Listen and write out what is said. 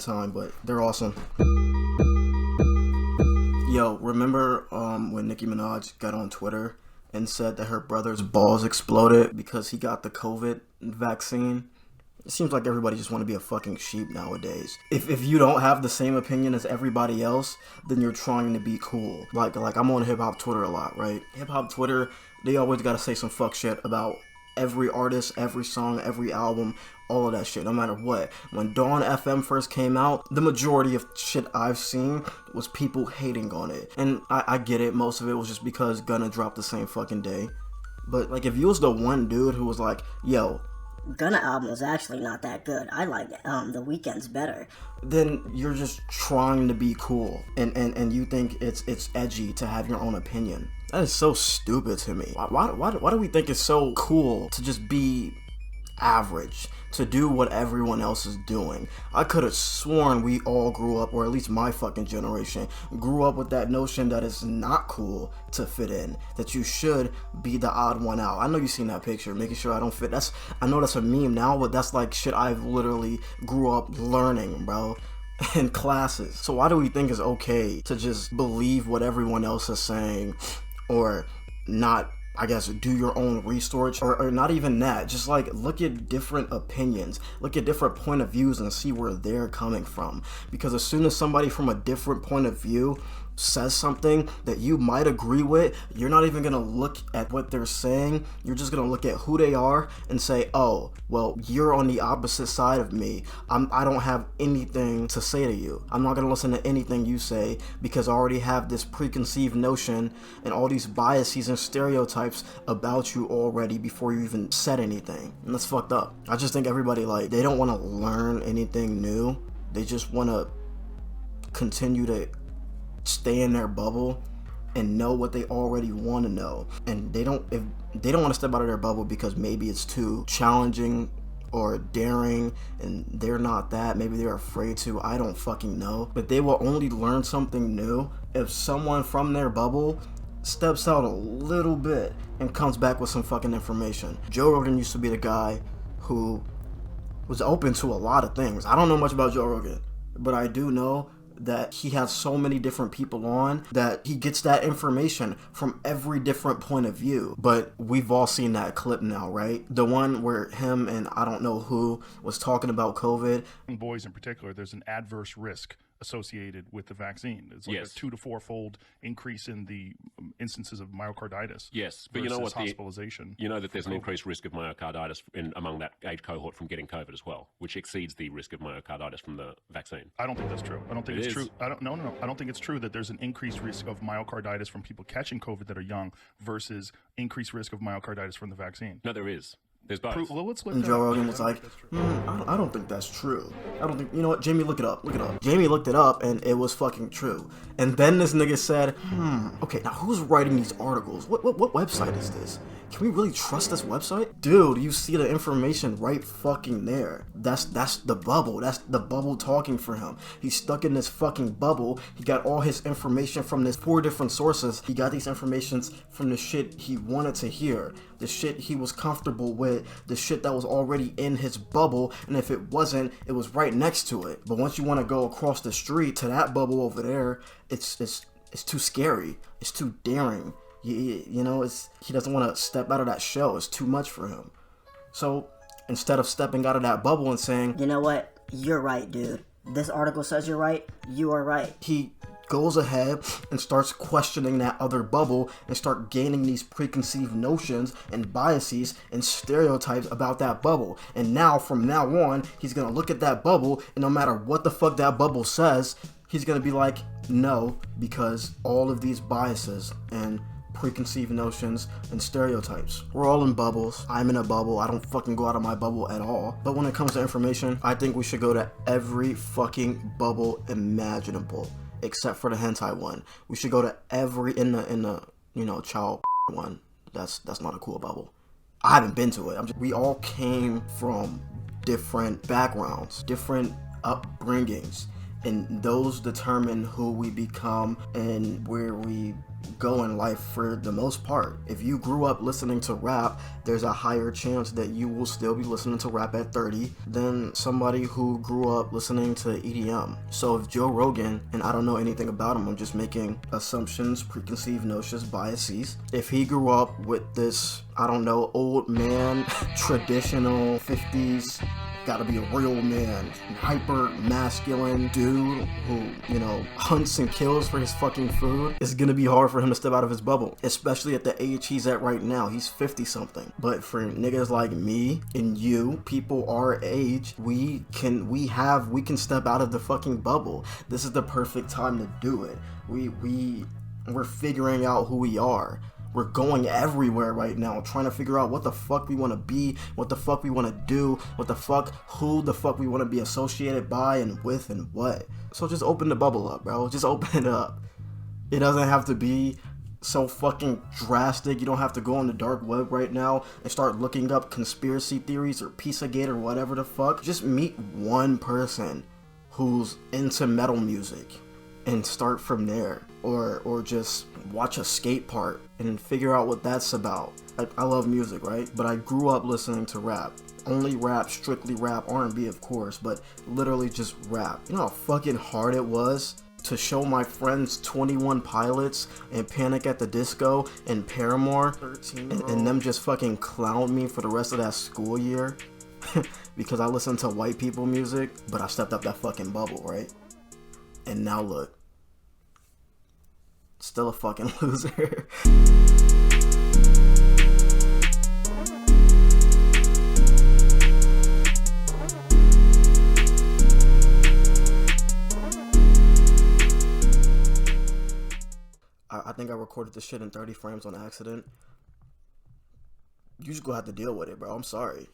time, but they're awesome. Yo, remember when Nicki Minaj got on Twitter and said that her brother's balls exploded because he got the COVID vaccine? It seems like everybody just want to be a fucking sheep nowadays. If you don't have the same opinion as everybody else, then you're trying to be cool. Like I'm on hip hop Twitter a lot, right? Hip hop Twitter, they always gotta say some fuck shit about every artist, every song, every album, all of that shit, no matter what. When Dawn FM first came out, the majority of shit I've seen was people hating on it. And I get it, most of it was just because Gunna dropped the same fucking day. But like, if you was the one dude who was like, yo, Gunna album was actually not that good. I like The Weeknd's better. Then you're just trying to be cool, and you think it's edgy to have your own opinion. That is so stupid to me. Why do we think it's so cool to just be average, to do what everyone else is doing? I could have sworn we all grew up, or at least my fucking generation grew up with that notion that it's not cool to fit in, that you should be the odd one out. I know you've seen that picture, making sure I don't fit. I know that's a meme now, but that's like shit I've literally grew up learning, bro, in classes. So why do we think it's okay to just believe what everyone else is saying, or not, I guess, do your own research, or not even that, just like look at different opinions, look at different point of views and see where they're coming from? Because as soon as somebody from a different point of view says something that you might agree with, you're not even gonna look at what they're saying, you're just gonna look at who they are and say, oh, well, you're on the opposite side of me, I don't have anything to say to you, I'm not gonna listen to anything you say because I already have this preconceived notion and all these biases and stereotypes about you already before you even said anything. And that's fucked up. I just think everybody, like, they don't want to learn anything new, they just want to continue to stay in their bubble and know what they already want to know. And they don't want to step out of their bubble because maybe it's too challenging or daring and they're not that, maybe they're afraid to, I don't fucking know. But they will only learn something new if someone from their bubble steps out a little bit and comes back with some fucking information. Joe Rogan used to be the guy who was open to a lot of things. I don't know much about Joe Rogan, but I do know that he has so many different people on that he gets that information from every different point of view. But we've all seen that clip now, right? The one where him and I don't know who was talking about COVID. In boys in particular, there's an adverse risk associated with the vaccine. It's like a 2 to 4-fold increase in the instances of myocarditis. Yes, but you know what? Hospitalization. You know that there's an increased risk of myocarditis among that age cohort from getting COVID as well, which exceeds the risk of myocarditis from the vaccine. I don't think that's true. I don't think it's true. I don't think it's true that there's an increased risk of myocarditis from people catching COVID that are young versus increased risk of myocarditis from the vaccine. No, there is. There's both. Well, let's look and Joe Rogan was like, I don't think that's true. I don't think, you know what, Jamie, look it up. Jamie looked it up and it was fucking true. And then this nigga said, okay, now who's writing these articles? What website is this? Can we really trust this website? Dude, you see the information right fucking there. That's the bubble. That's the bubble talking for him. He's stuck in this fucking bubble. He got all his information from this 4 different sources. He got these informations from the shit he wanted to hear, the shit he was comfortable with, the shit that was already in his bubble, and if it wasn't, it was right next to it. But once you want to go across the street to that bubble over there, it's too scary. It's too daring. You know, he doesn't want to step out of that shell. It's too much for him. So instead of stepping out of that bubble and saying, you know what, you're right, dude, this article says you're right, you are right, he goes ahead and starts questioning that other bubble and start gaining these preconceived notions and biases and stereotypes about that bubble. And now, from now on, he's gonna look at that bubble, and no matter what the fuck that bubble says, he's gonna be like, no, because all of these biases and preconceived notions and stereotypes. We're all in bubbles. I'm in a bubble. I don't fucking go out of my bubble at all. But when it comes to information, I think we should go to every fucking bubble imaginable, except for the hentai one. We should go to every in the you know, child one. That's not a cool bubble. I haven't been to it. We all came from different backgrounds, different upbringings, and those determine who we become and where we go in life for the most part. If you grew up listening to rap, there's a higher chance that you will still be listening to rap at 30 than somebody who grew up listening to EDM. So if Joe Rogan, and I don't know anything about him, I'm just making assumptions, preconceived notions, biases. If he grew up with this, I don't know, old man, traditional 50s, gotta be a real man, hyper masculine dude who, you know, hunts and kills for his fucking food, it's gonna be hard for him to step out of his bubble, especially at the age he's at right now. He's 50 something. But for niggas like me and you, people our age, we can step out of the fucking bubble. This is the perfect time to do it. We're figuring out who we are. We're going everywhere right now, trying to figure out what the fuck we want to be, what the fuck we want to do, who the fuck we want to be associated by and with and what. So just open the bubble up, bro. Just open it up. It doesn't have to be so fucking drastic. You don't have to go on the dark web right now and start looking up conspiracy theories or Pizzagate or whatever the fuck. Just meet one person who's into metal music and start from there. Or just watch a skate park and figure out what that's about. I love music, right? But I grew up listening to rap. Only rap, strictly rap, R&B of course, but literally just rap. You know how fucking hard it was to show my friends 21 Pilots and Panic at the Disco and Paramore and them just fucking clown me for the rest of that school year because I listened to white people music, but I stepped up that fucking bubble, right? And now look. Still a fucking loser. I think I recorded this shit in 30 frames on accident. You just gonna have to deal with it, bro. I'm sorry.